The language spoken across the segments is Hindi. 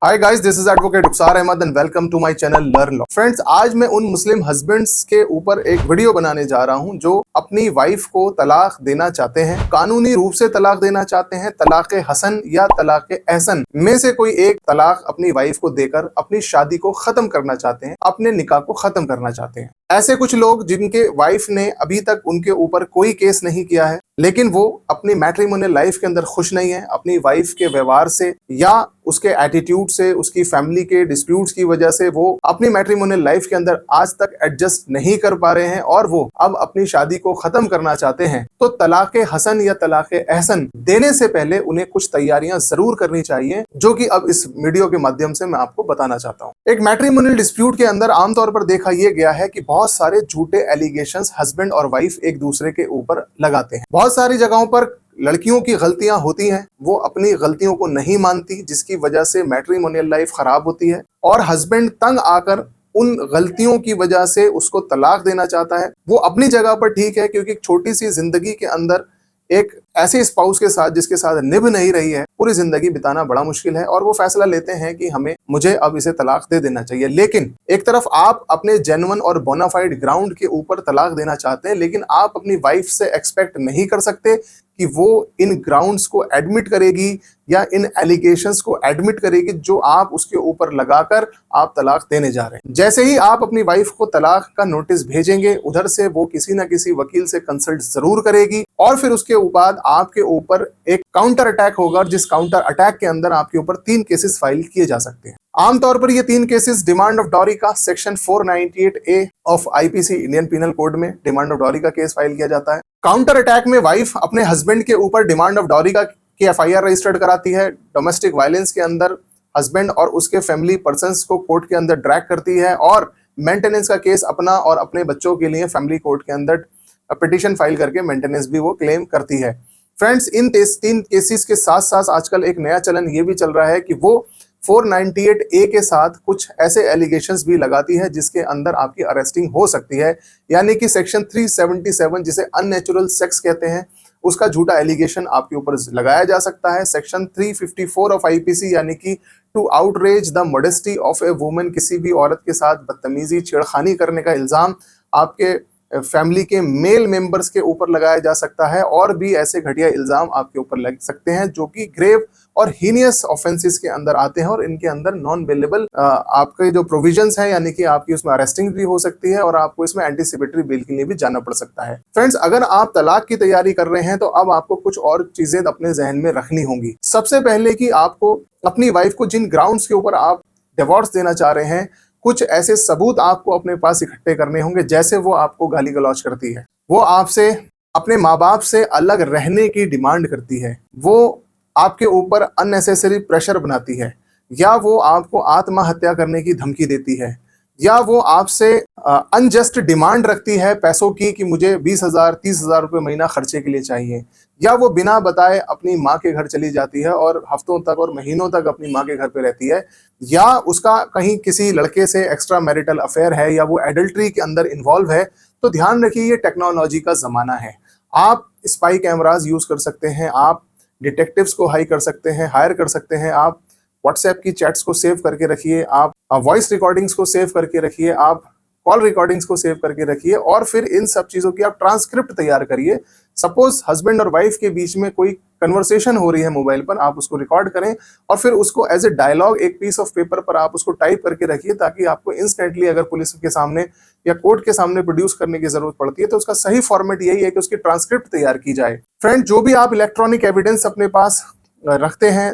Hi guys, this is advocate Rukhsar Ahmed and welcome to my channel learn law. Friends, आज मैं उन मुस्लिम हस्बैंड्स के ऊपर एक वीडियो बनाने जा रहा हूं जो अपनी वाइफ को तलाक देना चाहते हैं, कानूनी रूप से तलाक देना चाहते हैं, तलाक हसन या तलाक एहसन में से कोई एक तलाक अपनी वाइफ को देकर अपनी शादी को खत्म करना चाहते हैं, अपने निकाह को खत्म करना चाहते हैं। ऐसे कुछ लोग जिनके वाइफ ने अभी तक उनके ऊपर कोई केस नहीं किया है, लेकिन वो अपनी मैट्रिमोनियल लाइफ के अंदर खुश नहीं है, अपनी वाइफ के व्यवहार से या उसके एटीट्यूड से, उसकी फैमिली के डिस्प्यूट्स की वजह से वो अपनी मैट्रिमोनियल लाइफ के अंदर आज तक एडजस्ट नहीं कर पा रहे हैं और वो अब अपनी शादी को खत्म करना चाहते हैं। तो तलाक हसन या तलाक एहसन देने से पहले उन्हें कुछ तैयारियां जरूर करनी चाहिए, जो कि अब इस वीडियो के माध्यम से मैं आपको बताना चाहता हूँ। एक मैट्रिमोनियल डिस्प्यूट के अंदर आमतौर पर देखा यह गया है कि बहुत सारे झूठे एलिगेशंस हस्बैंड और वाइफ एक दूसरे के ऊपर लगाते हैं। बहुत सारी जगहों पर लड़कियों की गलतियां होती हैं, वो अपनी गलतियों को नहीं मानती, जिसकी वजह से मैट्रिमोनियल लाइफ खराब होती है और हस्बैंड तंग आकर उन गलतियों की वजह से उसको तलाक देना चाहता है। वो अपनी जगह पर ठीक है, क्योंकि एक छोटी सी जिंदगी के अंदर एक ऐसे स्पाउस के साथ जिसके साथ निभ नहीं रही है, पूरी जिंदगी बिताना बड़ा मुश्किल है और वो फैसला लेते हैं कि मुझे अब इसे तलाक दे देना चाहिए। लेकिन एक तरफ आप अपने जेन्युइन और बोनाफाइड ग्राउंड के ऊपर तलाक देना चाहते हैं, लेकिन आप अपनी वाइफ से एक्सपेक्ट नहीं कर सकते कि वो इन ग्राउंड्स को एडमिट करेगी या इन एलिगेशंस को एडमिट करेगी जो आप उसके ऊपर लगाकर आप तलाक देने जा रहे हैं। जैसे ही आप अपनी वाइफ को तलाक का नोटिस भेजेंगे, उधर से वो किसी ना किसी वकील से कंसल्ट जरूर करेगी और फिर उसके बाद आपके ऊपर एक काउंटर अटैक होगा, जिस काउंटर अटैक के अंदर आपके ऊपर 3 केसेस फाइल किए जा सकते हैं। आमतौर पर ये 3 केसेस डिमांड ऑफ डॉरी का section 498A of IPC Indian penal code में डिमांड ऑफ डॉरी का केस फाइल किया जाता है। काउंटर अटैक में वाइफ अपने हस्बैंड के ऊपर डिमांड ऑफ डॉरी की एफआईआर रजिस्टर्ड कराती है। डोमेस्टिक वायलेंस के अंदर हस्बैंड और उसके फैमिली पर्संस को कोर्ट के अंदर ड्रैग करती है और मेंटेनेंस का केस अपना और अपने बच्चों के लिए फैमिली कोर्ट के अंदर पिटीशन फाइल करके मेंटेनेंस भी वो क्लेम करती है। फ्रेंड्स, इन 3 केसेस के साथ साथ आजकल एक नया चलन ये भी चल रहा है कि वो 498A के साथ कुछ ऐसे एलिगेशंस भी लगाती है जिसके अंदर आपकी अरेस्टिंग हो सकती है, यानी कि सेक्शन 377 जिसे अननेचुरल सेक्स कहते हैं, उसका झूठा एलिगेशन आपके ऊपर लगाया जा सकता है। सेक्शन 354 ऑफ आईपीसी यानी कि to outrage the modesty of a woman, किसी भी औरत के साथ बदतमीजी छेड़खानी करने का इल्जाम आपके फैमिली के मेल मेंबर्स के ऊपर लगाया जा सकता है और भी ऐसे घटिया इल्जाम आपके ऊपर लग सकते हैं जो कि ग्रेव और हीनियस ऑफेंसेस के अंदर आते हैं और इनके अंदर नॉन बेलेबल आपके जो प्रोविजंस हैं, यानी कि आपकी उसमें अरेस्टिंग भी हो सकती है और आपको इसमें एंटीसिपेटरी बेल के लिए भी जाना पड़ सकता है। फ्रेंड्स, अगर आप तलाक की तैयारी कर रहे हैं तो अब आपको कुछ और चीजें अपने जहन में रखनी होंगी। सबसे पहले कि आपको अपनी वाइफ को जिन ग्राउंड्स के ऊपर आप डिवोर्स देना चाह रहे हैं, कुछ ऐसे सबूत आपको अपने पास इकट्ठे करने होंगे। जैसे वो आपको गाली गलौज करती है, वो आपसे अपने माँ बाप से अलग रहने की डिमांड करती है, वो आपके ऊपर अननेसेसरी प्रेशर बनाती है, या वो आपको आत्महत्या करने की धमकी देती है, या वो आपसे अनजस्ट डिमांड रखती है पैसों की कि मुझे 20,000 30,000 रुपये महीना खर्चे के लिए चाहिए, या वो बिना बताए अपनी माँ के घर चली जाती है और हफ्तों तक और महीनों तक अपनी माँ के घर पे रहती है, या उसका कहीं किसी लड़के से एक्स्ट्रा मैरिटल अफेयर है, या वो एडल्ट्री के अंदर इन्वॉल्व है। तो ध्यान रखिए, ये टेक्नोलॉजी का ज़माना है। आप स्पाई कैमराज यूज़ कर सकते हैं, आप डिटेक्टिव्स को हायर कर सकते हैं, आप व्हाट्सएप की चैट्स को सेव करके रखिए, आप वॉइस रिकॉर्डिंग्स को सेव करके रखिए, आप कॉल रिकॉर्डिंग्स को सेव करके रखिए और फिर इन सब चीज़ों की आप ट्रांसक्रिप्ट तैयार करिए। सपोज हस्बैंड और वाइफ के बीच में कोई कन्वर्सेशन हो रही है मोबाइल पर, आप उसको रिकॉर्ड करें और फिर उसको एज ए डायलॉग एक पीस ऑफ पेपर पर आप उसको टाइप करके रखिए, ताकि आपको इंस्टेंटली अगर पुलिस के सामने या कोर्ट के सामने प्रोड्यूस करने की जरूरत पड़ती है तो उसका सही फॉर्मेट यही है कि उसकी ट्रांसक्रिप्ट तैयार की जाए। फ्रेंड, जो भी आप इलेक्ट्रॉनिक एविडेंस अपने पास रखते हैं,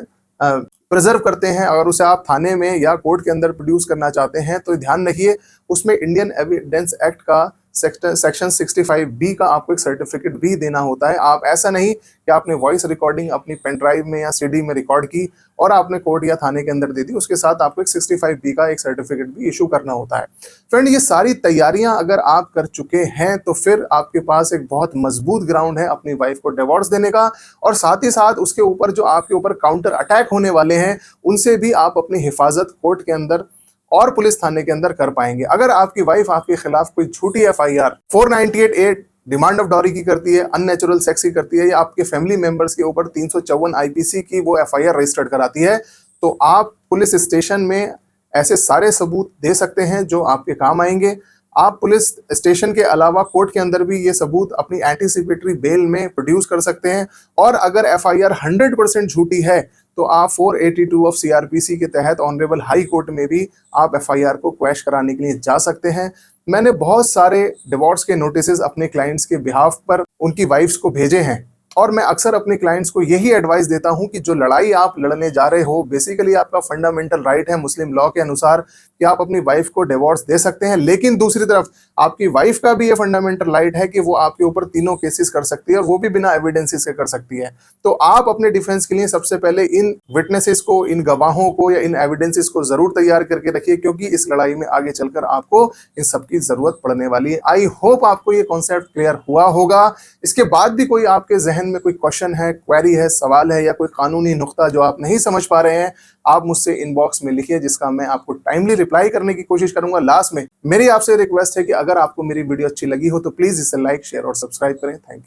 प्रिजर्व करते हैं, अगर उसे आप थाने में या कोर्ट के अंदर प्रोड्यूस करना चाहते हैं तो ध्यान रखिए उसमें इंडियन एविडेंस एक्ट का सेक्शन 65B का आपको एक सर्टिफिकेट भी देना होता है। आप ऐसा नहीं कि आपने वॉइस रिकॉर्डिंग अपनी पेन ड्राइव में या सीडी में रिकॉर्ड की और आपने कोर्ट या थाने के अंदर दे दी, उसके साथ आपको एक 65B का एक सर्टिफिकेट भी इशू करना होता है। फ्रेंड, ये सारी तैयारियां अगर आप कर चुके हैं तो फिर आपके पास एक बहुत मजबूत ग्राउंड है अपनी वाइफ को डिवोर्स देने का, और साथ ही साथ उसके ऊपर जो आपके ऊपर काउंटर अटैक होने वाले हैं उनसे भी आप अपनी हिफाजत कोर्ट के अंदर और पुलिस थाने के अंदर कर पाएंगे। अगर आपकी वाइफ आपके खिलाफ कोई झूठी FIR 498A demand of dowry की करती है, अननेचुरल सेक्स की करती है, या आपके फैमिली मेंबर्स के ऊपर 354 आईपीसी की वो एफआईआर रजिस्टर्ड कराती है, तो आप पुलिस स्टेशन में ऐसे सारे सबूत दे सकते हैं जो आपके काम आएंगे। आप पुलिस स्टेशन के अलावा कोर्ट के अंदर भी ये सबूत अपनी एंटीसिपेटरी बेल में प्रोड्यूस कर सकते हैं। और अगर एफआईआर 100% झूठी है तो आप 482 ऑफ सीआरपीसी के तहत ऑनरेबल हाई कोर्ट में भी आप एफआईआर को क्वैश कराने के लिए जा सकते हैं। मैंने बहुत सारे डिवोर्स के नोटिसेस अपने क्लाइंट्स के बिहाफ पर उनकी वाइफ्स को भेजे हैं और मैं अक्सर अपने क्लाइंट्स को यही एडवाइस देता हूं कि जो लड़ाई आप लड़ने जा रहे हो बेसिकली आपका फंडामेंटल राइट है मुस्लिम लॉ के अनुसार कि आप अपनी वाइफ को डिवोर्स दे सकते हैं, लेकिन दूसरी तरफ आपकी वाइफ का भी ये फंडामेंटल राइट है कि वो आपके ऊपर तीनों केसेस कर सकती है और वो भी बिना एविडेंसेस के कर सकती है। तो आप अपने डिफेंस के लिए सबसे पहले इन विटनेसेस को, इन गवाहों को या इन एविडेंसेस को जरूर तैयार करके रखिए, क्योंकि इस लड़ाई में आगे चलकर आपको इन सबकी जरूरत पड़ने वाली है। आई होप आपको ये कॉन्सेप्ट क्लियर हुआ होगा। इसके बाद भी कोई आपके जहन में कोई क्वेश्चन है, क्वेरी है, सवाल है या कोई कानूनी नुक्ता जो आप नहीं समझ पा रहे हैं, आप मुझसे इनबॉक्स में लिखिए जिसका मैं आपको टाइमली रिप्लाई करने की कोशिश करूंगा। लास्ट में मेरी आपसे रिक्वेस्ट है कि अगर आपको मेरी वीडियो अच्छी लगी हो तो प्लीज इसे लाइक, शेयर और सब्सक्राइब करें। Thank you.